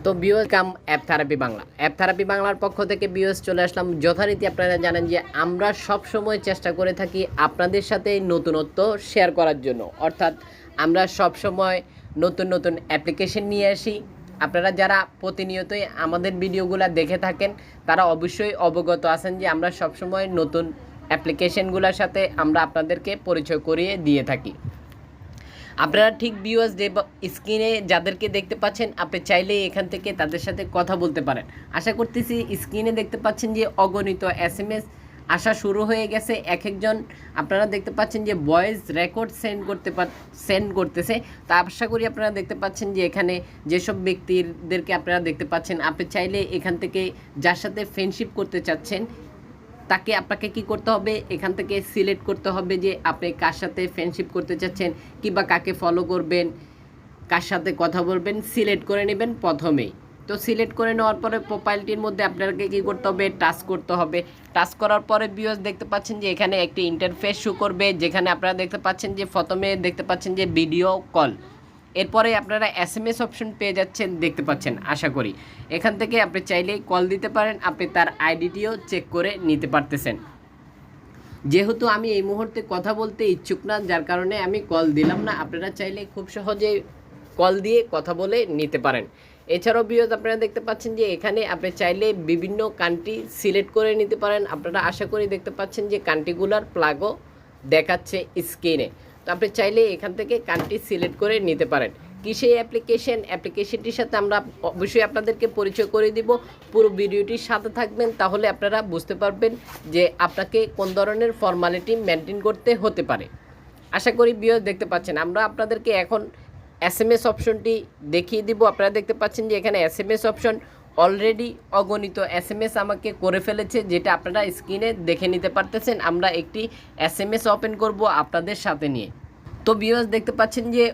তো ভিউয়ার্স কাম app therapy বাংলার পক্ষ থেকে ভিউয়ার্স চলে আসলাম। যথারীতি আপনারা জানেন যে আমরা সব সময় চেষ্টা করে থাকি আপনাদের সাথে নতুনত্ব শেয়ার করার জন্য, অর্থাৎ আমরা সব সময় নতুন নতুন অ্যাপ্লিকেশন নিয়ে আসি। আপনারা যারা প্রতিনিয়তই আমাদের ভিডিওগুলো দেখে থাকেন তারা অবশ্যই অবগত আছেন যে আমরা সব সময় নতুন অ্যাপ্লিকেশনগুলোর সাথে আমরা আপনাদেরকে পরিচয় করিয়ে দিয়ে থাকি। আপনারা ঠিক ভিউয়ার্স যে স্ক্রিনে যাদেরকে দেখতে পাচ্ছেন আপনি চাইলে এখান থেকে তাদের সাথে কথা বলতে পারেন। আশা করতেছি স্ক্রিনে দেখতে পাচ্ছেন যে অগণিত SMS আসা শুরু হয়ে গেছে। এক একজন আপনারা দেখতে পাচ্ছেন যে ভয়েস রেকর্ড সেন্ড করতেছে। তা আশা করি আপনারা দেখতে পাচ্ছেন যে এখানে যেসব ব্যক্তিদেরকে আপনারা দেখতে পাচ্ছেন, আপনি চাইলে এখান থেকে যার সাথে ফ্রেন্ডশিপ করতে চাচ্ছেন তাকে আপনাকে কি করতে হবে, এখান থেকে সিলেক্ট করতে হবে যে আপনি কার সাথে ফ্রেন্ডশিপ করতে চাচ্ছেন কিংবা কাকে ফলো করবেন, কার সাথে কথা বলবেন, সিলেক্ট করে নেবেন প্রথমেই। তো সিলেক্ট করে নেওয়ার পরে প্রোফাইলটির মধ্যে আপনাকে কী করতে হবে, টাচ করতে হবে। টাচ করার পরে ভিউয়ার্স দেখতে পাচ্ছেন যে এখানে একটি ইন্টারফেস শো করবে, যেখানে আপনারা দেখতে পাচ্ছেন যে প্রথমে দেখতে পাচ্ছেন যে ভিডিও কল, এরপরে আপনারা SMS অপশন পেয়ে যাচ্ছেন দেখতে পাচ্ছেন। আশা করি এখান থেকে আপনি চাইলেই কল দিতে পারেন, আপনি তার আইডিটিও চেক করে নিতে পারতেছেন। যেহেতু আমি এই মুহূর্তে কথা বলতে ইচ্ছুক না, যার কারণে আমি কল দিলাম না। আপনারা চাইলে খুব সহজে কল দিয়ে কথা বলে নিতে পারেন। এছাড়াও ভিউয়ার্স আপনারা দেখতে পাচ্ছেন যে এখানে আপনি চাইলে বিভিন্ন কান্ট্রি সিলেক্ট করে নিতে পারেন। আপনারা আশা করি দেখতে পাচ্ছেন যে কান্ট্রিগুলোর প্লাগও দেখাচ্ছে স্ক্রিনে। তো আপনি চাইলে এখান থেকে কান্ট্রি সিলেক্ট করে নিতে পারেন। কি সেই অ্যাপ্লিকেশনটির সাথে আমরা অবশ্যই আপনাদেরকে পরিচয় করে দিব। পুরো ভিডিওটির সাথে থাকবেন, তাহলে আপনারা বুঝতে পারবেন যে আপনাকে কোন ধরনের ফর্মালিটি মেনটেন করতে হতে পারে। আশা করি ভিউয়ার্স দেখতে পাচ্ছেন। আমরা আপনাদেরকে এখন SMS অপশনটি দেখিয়ে দিব। আপনারা দেখতে পাচ্ছেন যে এখানে SMS অপশন অলরেডি অগণিত SMS আমাকে করে ফেলেছে, যেটা আপনারা স্ক্রিনে দেখে নিতে পারতেছেন। আমরা একটি SMS ওপেন করব আপনাদের সাথে নিয়ে। তো ভিউয়ার্স দেখতে পাচ্ছেন যে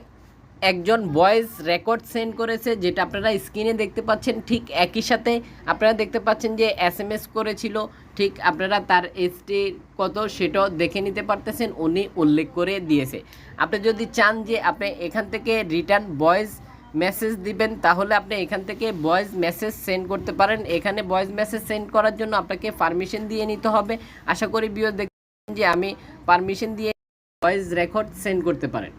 একজন ভয়েস রেকর্ড সেন্ড করেছে, যেটা আপনারা স্ক্রিনে দেখতে পাচ্ছেন। ঠিক একই সাথে আপনারা দেখতে পাচ্ছেন যে SMS করেছিল, ঠিক আপনারা তার এজটি কত সেটাও দেখে নিতে পারতেছেন, উনি উল্লেখ করে দিয়েছে। আপনি যদি চান যে আপনি এখান থেকে রিটার্ন ভয়েস মেসেজ দিবেন, তাহলে আপনি এখান থেকে ভয়েস মেসেজ সেন্ড করতে পারেন। এখানে ভয়েস মেসেজ সেন্ড করার জন্য আপনাকে পারমিশন দিয়ে নিতে হবে। আশা করি ভিউয়ার্স দেখছেন যে আমি পারমিশন দিয়ে ভয়েস রেকর্ড সেন্ড করতে পারেন।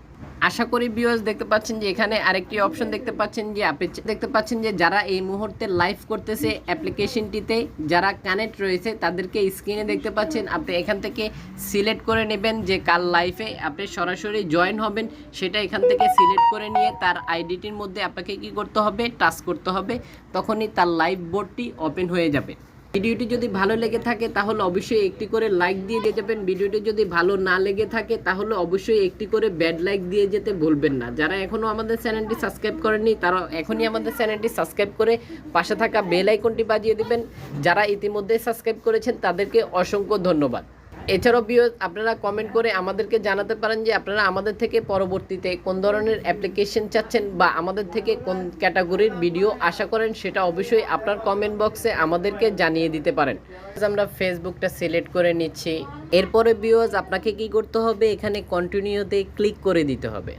আশা করি ভিউয়ার্স দেখতে পাচ্ছেন যে এখানে আরেকটি অপশন দেখতে পাচ্ছেন যে আপনি দেখতে পাচ্ছেন যে যারা এই মুহূর্তে লাইভ করতেছে অ্যাপ্লিকেশনটিতে, যারা কানেক্ট রয়েছে তাদেরকে স্ক্রিনে দেখতে পাচ্ছেন। আপনি এখান থেকে সিলেক্ট করে নেবেন যে কার লাইভে আপনি সরাসরি জয়েন হবেন, সেটা এখান থেকে সিলেক্ট করে নিয়ে তার আইডিটির মধ্যে আপনাকে কি করতে হবে, টাচ করতে হবে। তখনই তার লাইভ বোর্ডটি ওপেন হয়ে যাবে। ভিডিওটি যদি ভালো লেগে থাকে তাহলে অবশ্যই একটি করে লাইক দিয়ে যাবেন। ভিডিওটি যদি ভালো না লেগে থাকে তাহলে অবশ্যই একটি করে ব্যাড লাইক দিয়ে যেতে ভুলবেন না। যারা এখনও আমাদের চ্যানেলটি সাবস্ক্রাইব করেননি তারা এখনই আমাদের চ্যানেলটি সাবস্ক্রাইব করে পাশে থাকা বেল আইকনটি বাজিয়ে দিবেন। যারা ইতিমধ্যে সাবস্ক্রাইব করেছেন তাদেরকে অসংখ্য ধন্যবাদ। এছাড়াও ভিউয়ার্স আপনারা কমেন্ট করে আমাদেরকে জানাতে পারেন যে আপনারা আমাদের থেকে পরবর্তীতে কোন ধরনের অ্যাপ্লিকেশন চাচ্ছেন বা আমাদের থেকে কোন ক্যাটাগরির ভিডিও আশা করেন, সেটা অবশ্যই আপনার কমেন্ট বক্সে আমাদেরকে জানিয়ে দিতে পারেন। আমরা ফেসবুকটা সিলেক্ট করে নিচ্ছি। এরপরে ভিউয়ার্স আপনাকে কি করতে হবে, এখানে কন্টিনিউতে ক্লিক করে দিতে হবে।